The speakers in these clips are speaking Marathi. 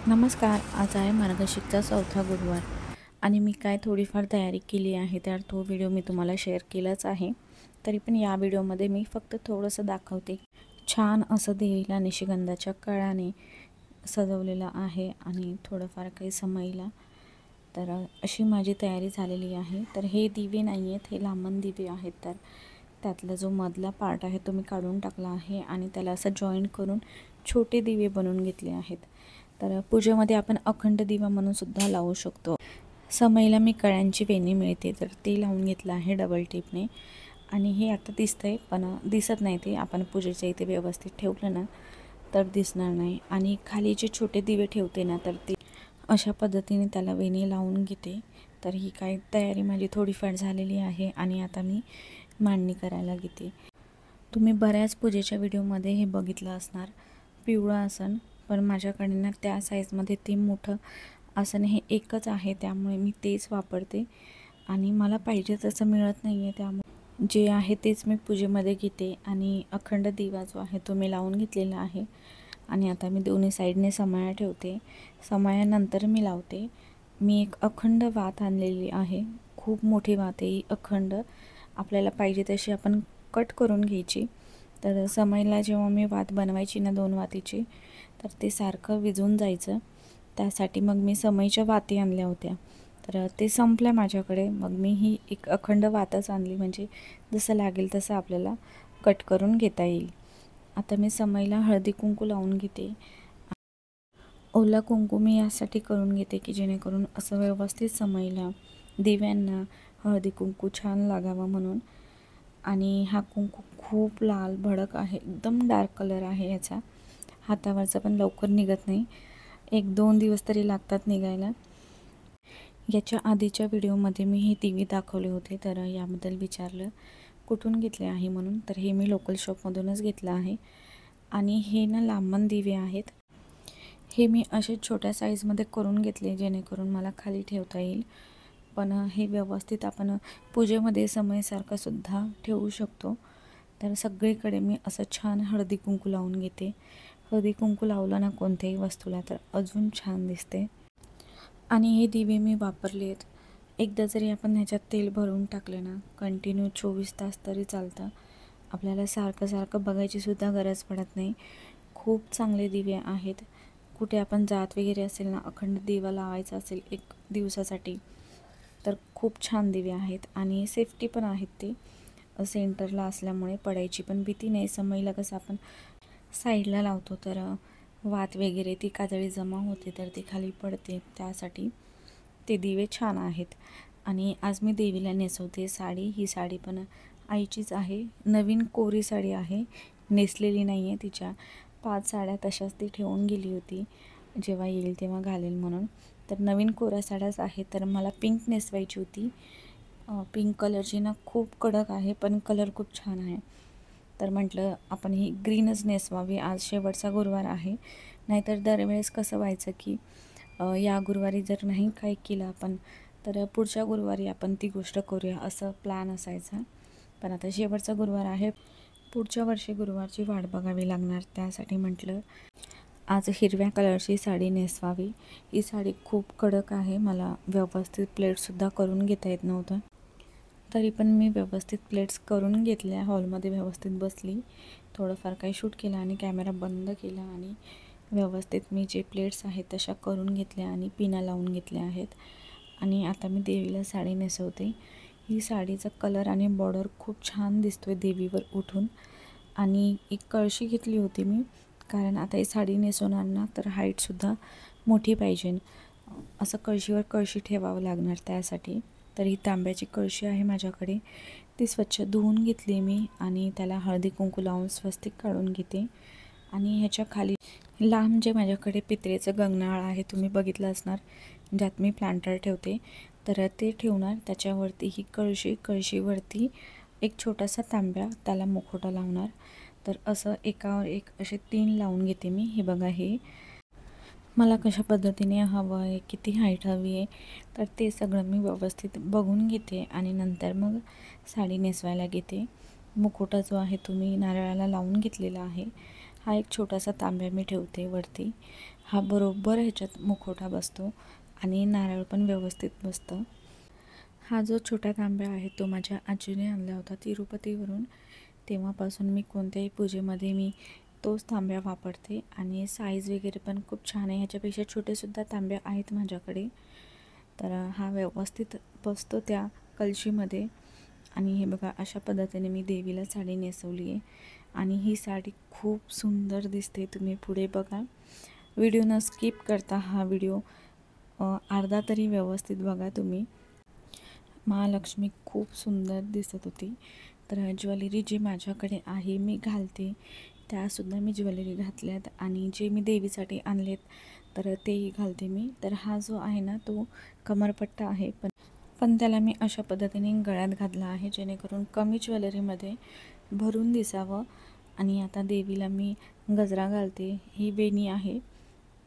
नमस्कार, आज आहे मार्गशीर्षचा चौथा गुरुवार आणि मी काय थोडीफार तयारी केली आहे, तर तो व्हिडिओ मी तुम्हाला शेअर केलाच आहे। तरी पण या व्हिडिओमध्ये मी फक्त थोडंसं दाखवते। छान असं देवीला निशिगंधाच्या कळ्याने सजवलेलं आहे आणि थोडंफार काही समईला। तर अशी माझी तयारी झालेली आहे। तर हे दिवे नाही आहेत, हे लांबण दिवे आहेत। तर त्यातला जो मधला पार्ट आहे तो मी काढून टाकला आहे आणि त्याला असं जॉईंट करून छोटे दिवे बनवून घेतले आहेत। तर पूजेमध्ये आपण अखंड दिवा म्हणून सुद्धा लावू शकतो। समईला मी कळ्यांची वेणी मिळते, तर ते लावून घेतलं आहे डबल टिपने। आणि हे आता दिसतंय पण दिसत नाही, ते आपण पूजेच्या इथे व्यवस्थित ठेवलं ना तर दिसणार नाही। आणि खाली जे छोटे दिवे ठेवते ना, तर ते अशा पद्धतीने त्याला वेणी लावून घेते। तर ही काय तयारी माझी थोडीफार झालेली आहे आणि आता मी मांडणी करायला घेते। तुम्ही बऱ्याच पूजेच्या व्हिडिओमध्ये हे बघितलं असणार, पिवळं आसन, पण माझ्याकडे ना त्या साईजमध्ये ते मोठं आसन हे एकच आहे, त्यामुळे मी तेच वापरते आणि मला पाहिजे तसं मिळत नाही आहे, त्यामुळे जे आहे तेच मी पूजेमध्ये घेते। आणि अखंड दिवा जो आहे तो मी लावून घेतलेला आहे आणि आता मी दोन्ही साईडने समया ठेवते। समयानंतर मी लावते। मी एक अखंड वात आणलेली आहे, खूप मोठी वात आहे, अखंड आपल्याला पाहिजे तशी आपण कट करून घ्यायची। तर समईला जेव्हा मी वात बनवायची ना 2 वातीची, तर ते सारखं विझून जायचं, त्यासाठी मग मी समईच्या वाती आणल्या होत्या। तर ते संपल्या माझ्याकडे, मग मी ही एक अखंड वातच आणली, म्हणजे जसं लागेल तसं आपल्याला कट करून घेता येईल। आता मी समईला हळदी कुंकू लावून घेते। ओला कुंकू मी यासाठी करून घेते की जेणेकरून असं व्यवस्थित समईला दिव्यांना हळदी कुंकू छान लागावं म्हणून। आणि हा कुंकू खूप लाल भडक आहे, एकदम डार्क कलर आहे याचा। हातावरचा पण लवकर निघत नाही, 1-2 दिवस तरी लागतात निघायला। याच्या आधीच्या व्हिडिओमध्ये मी हे दिवे दाखवले होते, तर याबद्दल विचारलं कुठून घेतले आहे म्हणून, तर हे मी लोकल शॉपमधूनच घेतलं आहे। आणि हे ना लांबण दिवे आहेत, हे मी असे छोट्या साईजमध्ये करून घेतले जेणेकरून मला खाली ठेवता येईल। पण हे व्यवस्थित आपण पूजेमध्ये समयसारखं सुद्धा ठेवू शकतो। तर सगळीकडे मी असं छान हळदी कुंकू लावून घेते। हळदी कुंकू लावलं ना कोणत्याही वस्तूला तर अजून छान दिसते। आणि हे दिवे मी वापरलेत, एकदा जरी आपण ह्याच्यात तेल भरून टाकलं ना कंटिन्यू 24 तास तरी चालतं, आपल्याला सारखं सारखं बघायची सुद्धा गरज पडत नाही। खूप चांगले दिवे आहेत। कुठे आपण जात वगैरे असेल ना, अखंड दिवा लावायचा असेल 1 दिवसासाठी, तर खूप छान दिवे आहेत आणि सेफ्टी पण आहेत। ते सेंटरला असल्यामुळे पडायची पण भीती नाही। समईला कसं आपण साईडला लावतो तर वात वगैरे ती काजळी जमा होते, तर ती खाली पडते, त्यासाठी ते दिवे छान आहेत। आणि आज मी देवीला नेसवते साडी। ही साडी पण आईचीच आहे, नवीन कोरी साडी आहे, नेसलेली नाही आहे। तिच्या 5 साड्या तशाच ती ठेवून गेली होती, जेव्हा येईल तेव्हा घालेल म्हणून। तर नवीन कोऱ्या साड्याच आहे। तर मला पिंक नेसवायची होती, पिंक कलरची ना खूप कडक आहे, पण कलर खूप छान आहे। तर म्हटलं आपण ही ग्रीनच नेसवावी, आज शेवटचा गुरुवार आहे। नाहीतर दरवेळेस कसं व्हायचं की या गुरुवारी जर नाही काही केलं आपण, तर पुढच्या गुरुवारी आपण ती गोष्ट करूया, असं प्लॅन असायचा। पण आता शेवटचा गुरुवार आहे, पुढच्या वर्षी गुरुवारची वाट बघावी लागणार, त्यासाठी म्हटलं आज हिरव्या कलरची साडी नेसवावी। ही साडी खूप कडक आहे, मला व्यवस्थित प्लेट्ससुद्धा करून घेता येत नव्हतं, तरी पण मी व्यवस्थित प्लेट्स करून घेतल्या, हॉलमध्ये व्यवस्थित बसली, थोडंफार काही शूट केलं आणि कॅमेरा बंद केला आणि व्यवस्थित मी जे प्लेट्स आहेत तशा करून घेतल्या आणि पिना लावून घेतल्या आहेत। आणि आता मी देवीला साडी नेसवते। ही साडीचा कलर आणि बॉर्डर खूप छान दिसतोय देवीवर उठून। आणि एक कळशी घेतली होती मी, कारण आता ही साडी नेसवणार ना तर हाईटसुद्धा मोठी पाहिजे, असं कळशीवर कळशी ठेवावं लागणार त्यासाठी. तर ही तांब्याची कळशी आहे माझ्याकडे, ती स्वच्छ धुवून घेतली मी आणि त्याला हळदी कुंकू लावून स्वस्तिक काढून घेते. आणि ह्याच्या खाली लांब जे माझ्याकडे पितळेचं गंगनाळ आहे, तुम्ही बघितलं असणार, ज्यात मी प्लांटर ठेवते, तर ते ठेवणार. त्याच्यावरती ही कळशीवरती एक छोटासा तांब्या, त्याला मुखवटा लावणार. तर असं एकावर एक असे 3 लावून घेते मी. हे बघा, हे मला कशा पद्धतीने हवं आहे, किती हाईट हवी आहे, तर ते सगळं मी व्यवस्थित बघून घेते आणि नंतर मग साडी नेसवायला घेते. मुखवटा जो आहे तो मी नारळाला लावून घेतलेला आहे. हा एक छोटासा तांब्या मी ठेवते वरती. हा बरोबर ह्याच्यात मुखवटा बसतो आणि नारळ पण व्यवस्थित बसतं. हा जो छोटा तांब्या आहे तो माझ्या आजीने आणला होता तिरुपतीवरून. तेव्हापासून मी कोणत्याही पूजेमध्ये मी तोच तांब्या वापरते आणि साईज वगैरे पण खूप छान आहे. ह्याच्यापेक्षा छोटेसुद्धा तांब्या आहेत माझ्याकडे. तर हा व्यवस्थित बसतो त्या कलशीमध्ये. आणि हे बघा, अशा पद्धतीने मी देवीला साडी नेसवली आहे आणि ही साडी खूप सुंदर दिसते. तुम्ही पुढे बघा, व्हिडिओ न स्किप करता हा व्हिडिओ अर्धा तरी व्यवस्थित बघा तुम्ही. महालक्ष्मी खूप सुंदर दिसत होती. तर ज्वेलरी जी माझ्याकडे आहे मी घालते, त्यासुद्धा मी ज्वेलरी घातल्यात आणि जे मी देवीसाठी आणलेत तर तेही घालते मी. तर हा जो आहे ना तो कमरपट्टा आहे, पण त्याला मी अशा पद्धतीने गळ्यात घातला आहे जेणेकरून कमी ज्वेलरीमध्ये भरून दिसावं. आणि आता देवीला मी गजरा घालते. ही वेणी आहे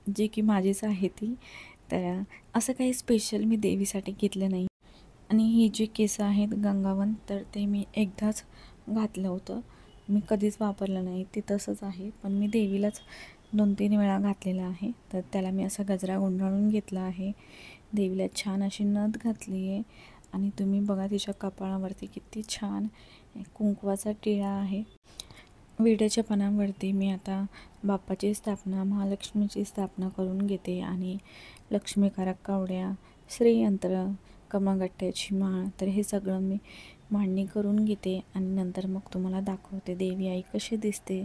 जी की माझीच आहे ती. तर असं काही स्पेशल मी देवीसाठी घेतलं नाही. आणि ही जी केसं आहेत गंगावन, तर ते मी एकदाच घातलं होतं, मी कधीच वापरलं नाही, ते तसंच आहे. पण मी देवीलाच 2-3 वेळा घातलेलं आहे. तर त्याला मी असा गजरा गुंडाळून घेतला आहे. देवीला छान अशी नथ घातली आहे आणि तुम्ही बघा तिच्या कपाळावरती किती छान कुंकवाचा टिळा आहे. विड्याच्या पानावरती मी आता बाप्पाची स्थापना, महालक्ष्मीची स्थापना करून घेते आणि लक्ष्मीकारक कावड्या, श्रीयंत्र, कमळगट्ट्याची माळ, तर हे सगळं मी मांडणी करून घेते आणि नंतर मग तुम्हाला दाखवते देवी आई कशी दिसते.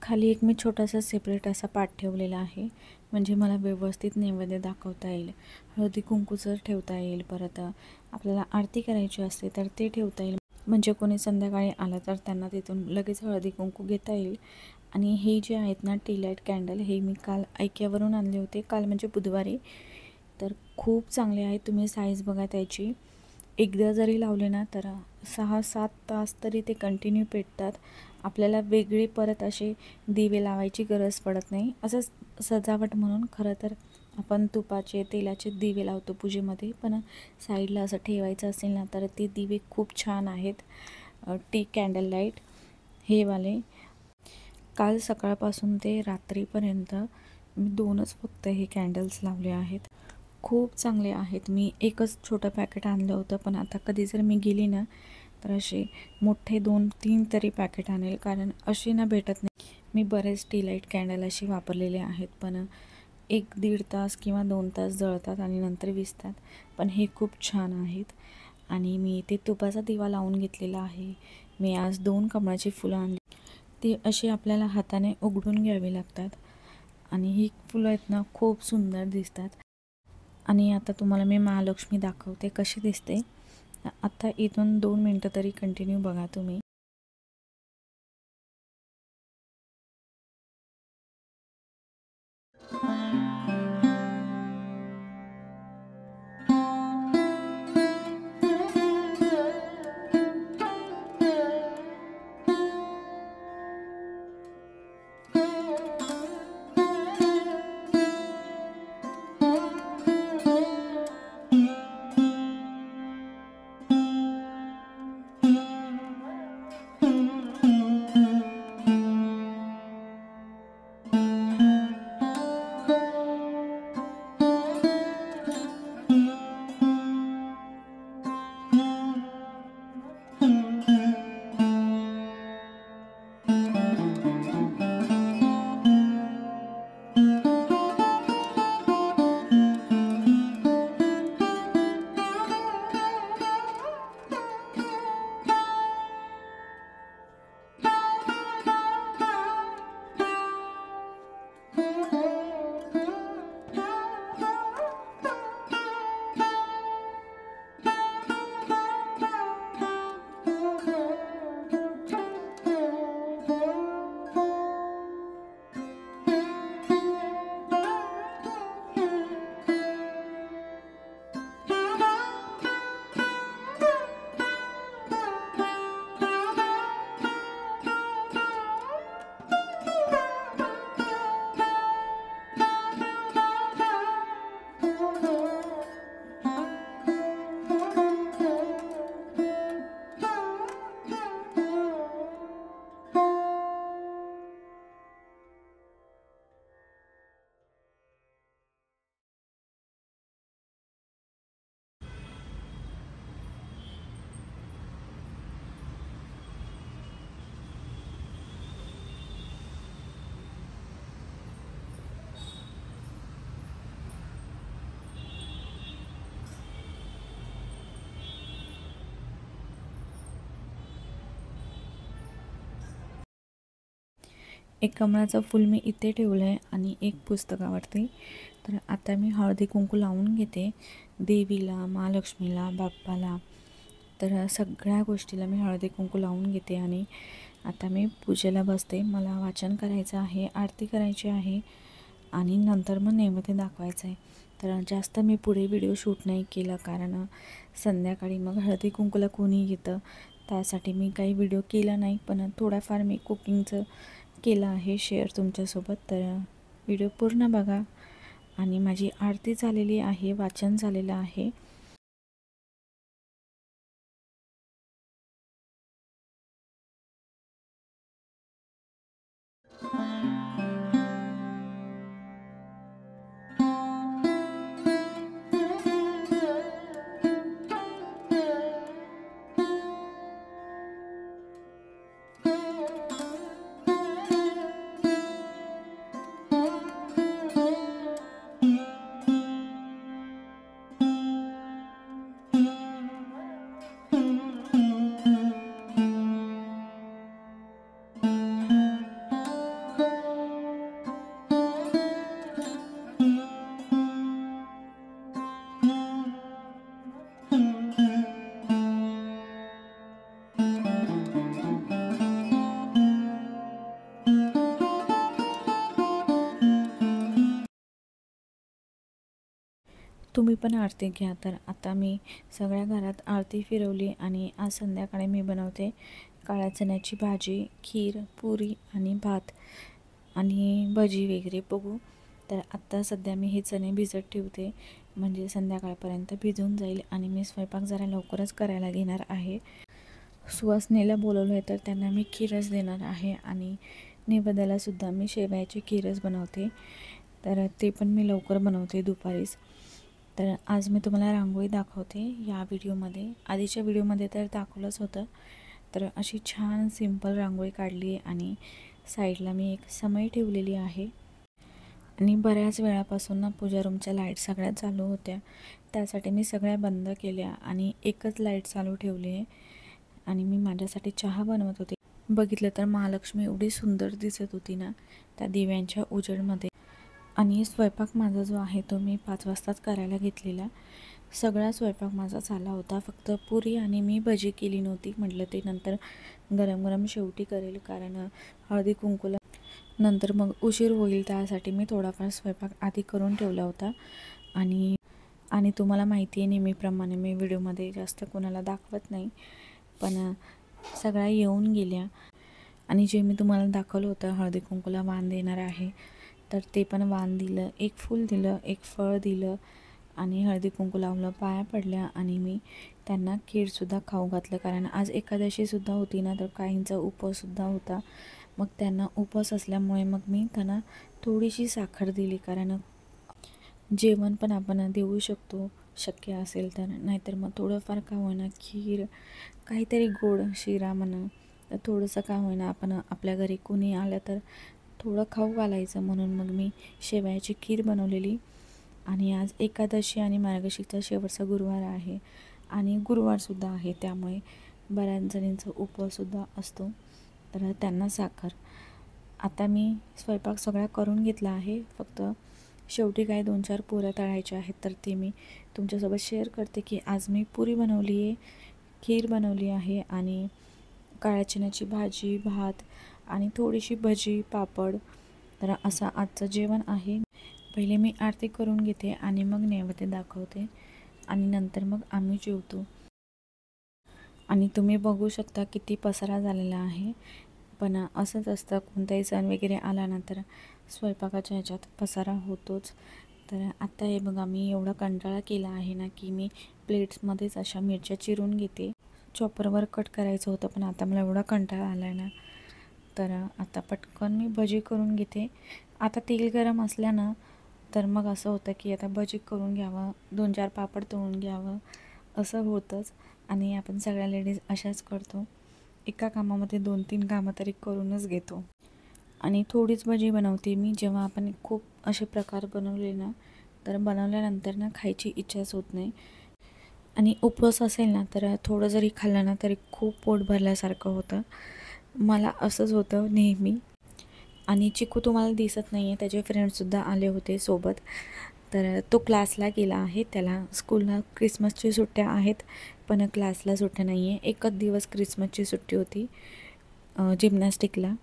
खाली एक मी छोटासा सेपरेट असा पाट ठेवलेला आहे, म्हणजे मला व्यवस्थित नैवेद्य दाखवता येईल. हळदी कुंकूचं ठेवता येईल, परत आपल्याला आरती करायची असते तर ते ठेवता येईल, म्हणजे कोणी संध्याकाळी आलं तर त्यांना तिथून लगेच हळदी कुंकू घेता येईल. आणि हे जे आहेत ना टी लाईट कॅन्डल, हे मी काल ऐक्यावरून आणले होते, काल म्हणजे बुधवारी. तर खूप चांगले आहेत. तुम्ही साईज बघा त्याची, एकदा जरी लावले ना तर 6-7 तास तरी ते कंटिन्यू पेटतात. आपल्याला वेगळे परत असे दिवे लावायची गरज पडत नाही. असंच सजावट म्हणून खरं तर आपण तुपाचे तेलाचे दिवे लावतो पूजेमध्ये, पण साईडला असं ठेवायचं असेल ना तर ते दिवे खूप छान आहेत. टी कॅन्डल लाईट हे वाले. काल सकाळपासून ते रात्रीपर्यंत मी 2च फक्त हे कॅन्डल्स लावले आहेत. खूप चांगले आहेत. मी एकच छोटं पॅकेट आणलं होतं, पण आता कधी जर मी गेली ना तर असे मोठे 2-3 तरी पॅकेट आणेल, कारण असे ना भेटत नाही. मी बरेच टी लाईट कॅन्डल असे वापरलेले आहेत, पण 1-1.5 तास किंवा 2 तास जळतात आणि नंतर विझतात. पण हे खूप छान आहेत. आणि मी ते तुपाचा दिवा लावून घेतलेला आहे. मी आज 2 कमळाची फुलं आणली. ती अशी आपल्याला हाताने उघडून घ्यावी लागतात आणि ही फुलं आहेत ना खूप सुंदर दिसतात. आणि आता तुम्हाला मी महालक्ष्मी दाखवते कशी दिसते. आता इथून 2 मिनटं तरी कंटिन्यू बघा तुम्ही. एक कमळाचं फूल मी इथे ठेवलं आहे आणि एक पुस्तकावरती. तर आता मी हळदी कुंकू लावून घेते देवीला, महालक्ष्मीला, बाप्पाला. तर सगळ्या गोष्टीला मी हळदी कुंकू लावून घेते आणि आता मी पूजेला बसते. मला वाचन करायचं आहे, आरती करायची आहे आणि नंतर मग नैवेद्य दाखवायचं आहे. तर जास्त मी पुढे व्हिडिओ शूट नाही केला, कारण संध्याकाळी मग हळदी कुंकूला कोणी येतं, त्यासाठी मी काही व्हिडिओ केला नाही. पण थोडाफार मी कुकिंगचं केलं आहे शेअर तुमच्यासोबत. तर व्हिडिओ पूर्ण बघा. आणि माझी आरती झालेली आहे, वाचन झालेलं आहे. तुम्ही पण आरती घ्या. तर आता मी सगळ्या घरात आरती फिरवली आणि आज संध्याकाळी मी बनवते काळ्या चण्याची भाजी, खीर, पुरी आणि भात आणि भजी वगैरे बघू. तर आत्ता सध्या मी हे चणे भिजत ठेवते, म्हणजे संध्याकाळपर्यंत भिजून जाईल आणि मी स्वयंपाक जरा लवकरच करायला घेणार आहे. सुवासिनीला बोलवलं आहे तर त्यांना मी खीरच देणार आहे आणि नैवेद्यालासुद्धा मी शेवयाची खीरच बनवते. तर ते पण मी लवकर बनवते दुपारीच. तर आज मी तुम्हाला रांगोळी दाखवते या व्हिडिओमध्ये. आधीच्या व्हिडिओमध्ये तर दाखवलंच होतं. तर अशी छान सिंपल रांगोळी काढली आहे आणि साईडला मी एक समय ठेवलेली आहे. आणि बऱ्याच वेळापासून ना पूजा रूमच्या लाईट सगळ्या चालू होत्या, त्यासाठी मी सगळ्या बंद केल्या आणि एकच लाईट चालू ठेवली आहे. आणि मी माझ्यासाठी चहा बनवत होते. बघितलं तर महालक्ष्मी एवढी सुंदर दिसत होती ना त्या दिव्यांच्या उजेडमध्ये. आणि स्वयंपाक माझा जो आहे तो मी 5 वाजताच करायला घेतलेला. सगळा स्वयंपाक माझा झाला होता, फक्त पुरी आणि मी भजी केली नव्हती. म्हटलं ते नंतर गरम गरम शेवटी करेल, कारण हळदी कुंकूला नंतर मग उशीर होईल, त्यासाठी मी थोडाफार स्वयंपाक आधी करून ठेवला होता. आणि तुम्हाला माहिती आहे नेहमीप्रमाणे मी व्हिडिओमध्ये जास्त कोणाला दाखवत नाही, पण सगळ्या येऊन गेल्या. आणि जे मी तुम्हाला दाखवलं होतं हळदी कुंकूला वाण देणार आहे, तर ते पण वाण दिलं, एक फूल दिलं, एक फळ दिलं आणि हळदी कुंकू लावलं, पाया पडल्या आणि मी त्यांना खीरसुद्धा खाऊ घातलं. कारण आज एकादशीसुद्धा होती ना, तर काहींचा उपवाससुद्धा होता. मग त्यांना उपवास असल्यामुळे मग मी त्यांना थोडीशी साखर दिली, कारण जेवण पण आपण देऊ शकतो शक्य असेल तर. नाहीतर मग थोडंफार का होईना खीर, काहीतरी गोड शिरा म्हणा, तर थोडंसं का होईना आपण आपल्या घरी कोणी आलं तर थोडं खाऊ घालायचं, म्हणून मग मी शेवयाची खीर बनवलेली. आणि आज एकादशी आणि मार्गशीर्षचा शेवटचा गुरुवार आहे आणि गुरुवारसुद्धा आहे, त्यामुळे बऱ्याच जणींचा उपवाससुद्धा असतो. तर त्यांना साखर. आता मी स्वयंपाक सगळा करून घेतला आहे, फक्त शेवटी काय 2-4 पुऱ्या तळायच्या आहेत, तर ते मी तुमच्यासोबत शेअर करते की आज मी पुरी बनवली आहे, खीर बनवली आहे आणि काळ्या चण्याची भाजी, भात आणि थोडीशी भजी, पापड. तर असं आजचं जेवण आहे. पहिले मी आरती करून घेते आणि मग नैवेद्य दाखवते आणि नंतर मग आम्ही जेवतो. आणि तुम्ही बघू शकता किती पसारा झालेला आहे, पण असंच असतं, कोणताही सण वगैरे आला ना तर स्वयंपाकाच्या ह्याच्यात पसारा होतोच. तर आत्ता हे बघा, मी एवढा कंटाळा केला आहे ना की मी प्लेट्समध्येच अशा मिरच्या चिरून घेते. चॉपरवर कट करायचं होतं, पण आता मला एवढा कंटाळा आला आहे ना, तर आता पटकन मी भजी करून घेते. आता तेल गरम असल्यानं तर मग असं होतं की आता भजी करून घ्यावं, 2-4 पापड तळून घ्यावं, असं होतंच. आणि आपण सगळ्या लेडीज अशाच करतो, एका कामामध्ये 2-3 कामं तरी करूनच घेतो. आणि थोडीच भजी बनवते मी. जेव्हा आपण खूप असे प्रकार बनवले ना, तर बनवल्यानंतर ना खायची इच्छाच होत नाही. आणि उपवास असेल ना तर थोडं जरी खाल्लं ना तरी खूप पोट भरल्यासारखं होतं. मला असंच होतं नेहमी. आणि चिकू तुम्हाला दिसत नाही आहे, त्याचे फ्रेंड्ससुद्धा आले होते सोबत. तर तो क्लासला गेला आहे, त्याला स्कूलला क्रिसमसची सुट्ट्या आहेत, पण क्लासला सुट्ट्या नाही आहे. एकच दिवस क्रिसमसची सुट्टी होती जिम्नॅस्टिकला.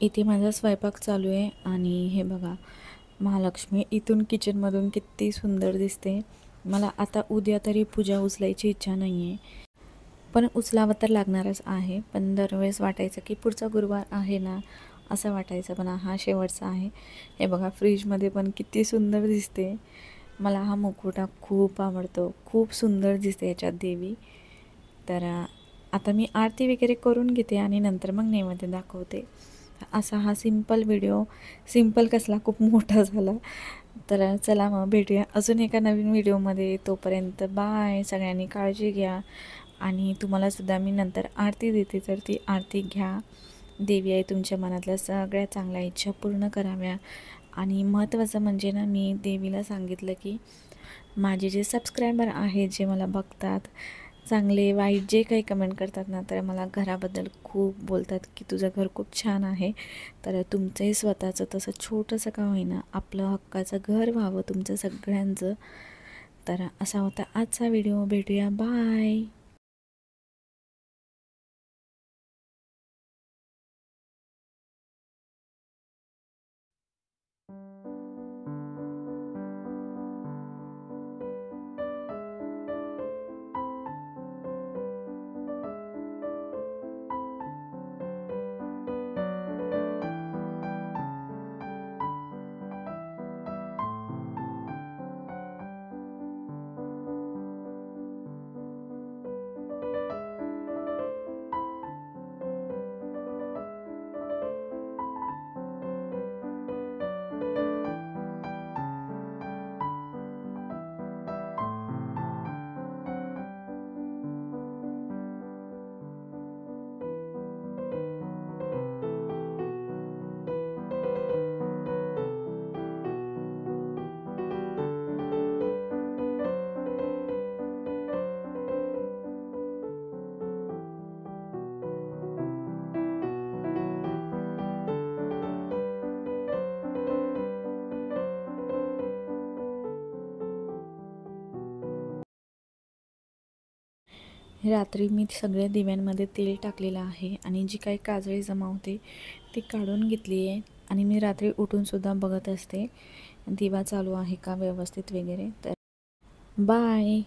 इथे माझा स्वयंपाक चालू आहे आणि हे बघा, महालक्ष्मी इथून किचनमधून किती सुंदर दिसते. मला आता उद्या तरी पूजा उचलायची इच्छा नाही आहे, पण उचलावं तर लागणारच आहे. पण दरवेळेस वाटायचं की पुढचा गुरुवार आहे ना, असं वाटायचं, पण हा शेवटचा आहे. हे बघा फ्रीजमध्ये पण किती सुंदर दिसते. मला हा मुखवटा खूप आवडतो, खूप सुंदर दिसते याच्यात देवी. तर आता मी आरती वगैरे करून घेते आणि नंतर मग नैवेद्य दाखवते. असा हा सिंपल व्हिडिओ, सिंपल कसला खूप मोठा झाला. तर चला मग भेटूया अजून एका नवीन व्हिडिओमध्ये. तोपर्यंत बाय. सगळ्यांनी काळजी घ्या आणि तुम्हालासुद्धा मी नंतर आरती देते, तर ती आरती घ्या. देवी आहे तुमच्या मनातल्या सगळ्या चांगल्या इच्छा पूर्ण कराव्या. आणि महत्त्वाचं म्हणजे ना, मी देवीला सांगितलं की माझे जे सबस्क्रायबर आहेत, जे मला बघतात, चांगले वाईट जे काही कमेंट करतात ना, तर मला घराबद्दल खूप बोलतात की तुझं घर खूप छान आहे. तर तुमचंही स्वतःचं तसं छोटंसं का होईना आपलं हक्काचं घर व्हावं तुमचं सगळ्यांचं. तर असा होता आजचा व्हिडिओ. भेटूया. बाय. रात्री मी सगळ्या दिव्यांमध्ये तेल टाकलेलं आहे आणि जी काही काजळी जमा होते ती काढून घेतली आहे. आणि मी रात्री उठूनसुद्धा बघत असते दिवा चालू आहे का व्यवस्थित वगैरे. तर बाय.